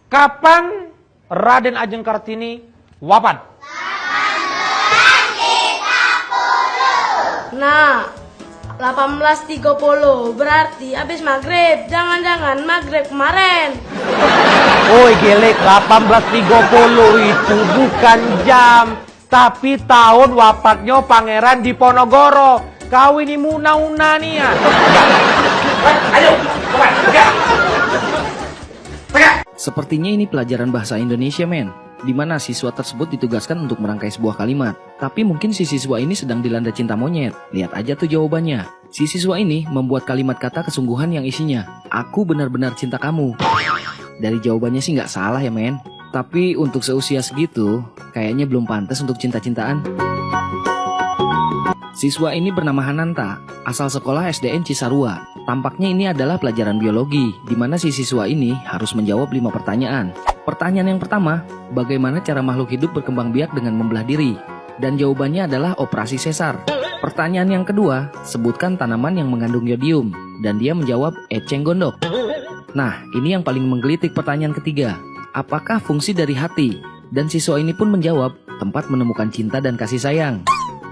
Kapan Raden Ajeng Kartini wafat? Nah, 18.30 berarti habis maghrib. Jangan-jangan maghrib kemarin. Oi gelek, 18.30 itu bukan jam, tapi tahun wafatnya Pangeran Diponegoro. Kau ini muna-una nih ya. Ayo, Sepertinya ini pelajaran bahasa Indonesia, men, di mana siswa tersebut ditugaskan untuk merangkai sebuah kalimat. Tapi mungkin si siswa ini sedang dilanda cinta monyet. Lihat aja tuh jawabannya. Si siswa ini membuat kalimat kata kesungguhan yang isinya, "Aku benar-benar cinta kamu." Dari jawabannya sih nggak salah ya, men. Tapi untuk seusia segitu, kayaknya belum pantas untuk cinta-cintaan. Siswa ini bernama Hananta, asal sekolah SDN Cisarua. Tampaknya ini adalah pelajaran biologi, di mana si siswa ini harus menjawab 5 pertanyaan. Pertanyaan yang pertama, bagaimana cara makhluk hidup berkembang biak dengan membelah diri? Dan jawabannya adalah operasi sesar. Pertanyaan yang kedua, sebutkan tanaman yang mengandung yodium. Dan dia menjawab eceng gondok. Nah, ini yang paling menggelitik pertanyaan ketiga. Apakah fungsi dari hati? Dan siswa ini pun menjawab, tempat menemukan cinta dan kasih sayang.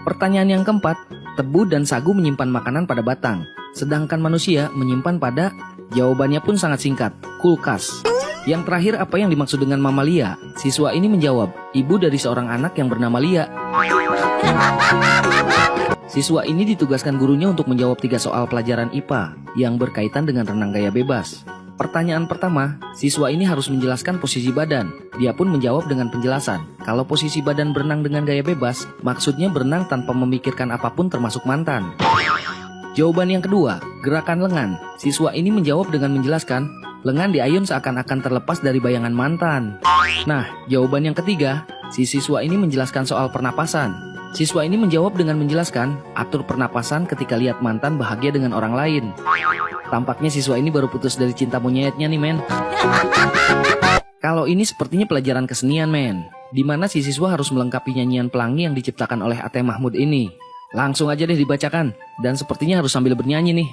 Pertanyaan yang keempat, tebu dan sagu menyimpan makanan pada batang, sedangkan manusia menyimpan pada, jawabannya pun sangat singkat, kulkas. Yang terakhir, apa yang dimaksud dengan mamalia? Siswa ini menjawab, ibu dari seorang anak yang bernama Lia. Siswa ini ditugaskan gurunya untuk menjawab 3 soal pelajaran IPA yang berkaitan dengan renang gaya bebas. Pertanyaan pertama, siswa ini harus menjelaskan posisi badan. Dia pun menjawab dengan penjelasan. Kalau posisi badan berenang dengan gaya bebas, maksudnya berenang tanpa memikirkan apapun termasuk mantan. Jawaban yang kedua, gerakan lengan. Siswa ini menjawab dengan menjelaskan, lengan diayun seakan-akan terlepas dari bayangan mantan. Nah, jawaban yang ketiga, si siswa ini menjelaskan soal pernapasan. Siswa ini menjawab dengan menjelaskan, atur pernapasan ketika lihat mantan bahagia dengan orang lain. Tampaknya siswa ini baru putus dari cinta monyetnya nih, men. Kalau ini sepertinya pelajaran kesenian, men, di mana si siswa harus melengkapi nyanyian pelangi yang diciptakan oleh A.T. Mahmud ini. Langsung aja deh dibacakan, dan sepertinya harus sambil bernyanyi nih.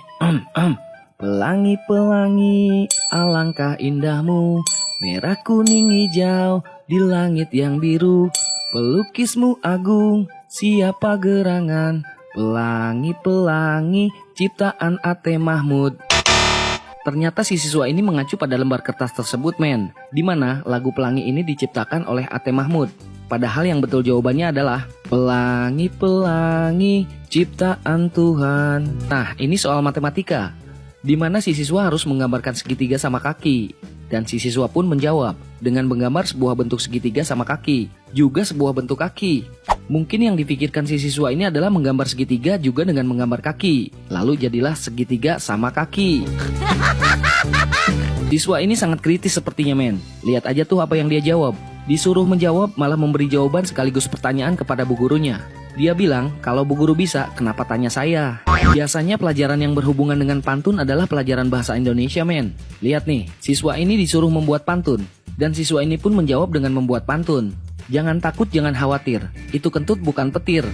Pelangi-pelangi, alangkah indahmu, merah kuning hijau di langit yang biru, pelukismu agung, siapa gerangan, pelangi-pelangi, ciptaan A.T. Mahmud. Ternyata si siswa ini mengacu pada lembar kertas tersebut, men, di mana lagu Pelangi ini diciptakan oleh A.T. Mahmud. Padahal yang betul jawabannya adalah pelangi-pelangi, ciptaan Tuhan. Nah, ini soal matematika, di mana si siswa harus menggambarkan segitiga sama kaki. Dan si siswa pun menjawab dengan menggambar sebuah bentuk segitiga sama kaki, juga sebuah bentuk kaki. Mungkin yang dipikirkan si siswa ini adalah menggambar segitiga juga dengan menggambar kaki. Lalu jadilah segitiga sama kaki. Siswa ini sangat kritis sepertinya, men. Lihat aja tuh apa yang dia jawab. Disuruh menjawab malah memberi jawaban sekaligus pertanyaan kepada bu gurunya. Dia bilang, kalau bu guru bisa, kenapa tanya saya? Biasanya pelajaran yang berhubungan dengan pantun adalah pelajaran bahasa Indonesia, men. Lihat nih, siswa ini disuruh membuat pantun. Dan siswa ini pun menjawab dengan membuat pantun. Jangan takut, jangan khawatir. Itu kentut bukan petir.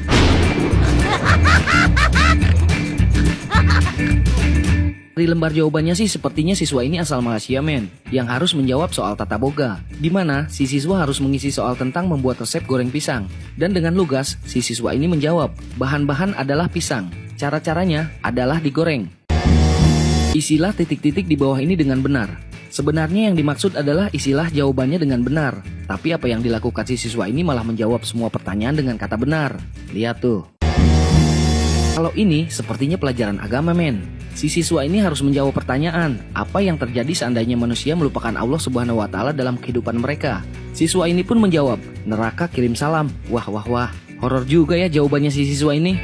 Dari lembar jawabannya sih sepertinya siswa ini asal Malaysia, men, yang harus menjawab soal tata boga, di mana si siswa harus mengisi soal tentang membuat resep goreng pisang. Dan dengan lugas, si siswa ini menjawab, bahan-bahan adalah pisang, cara-caranya adalah digoreng. Isilah titik-titik di bawah ini dengan benar. Sebenarnya yang dimaksud adalah isilah jawabannya dengan benar. Tapi apa yang dilakukan si siswa ini malah menjawab semua pertanyaan dengan kata benar. Lihat tuh. Kalau ini sepertinya pelajaran agama, men. Si siswa ini harus menjawab pertanyaan, apa yang terjadi seandainya manusia melupakan Allah Subhanahu wa Ta'ala dalam kehidupan mereka. Siswa ini pun menjawab, neraka kirim salam. Wah, horor juga ya jawabannya si siswa ini.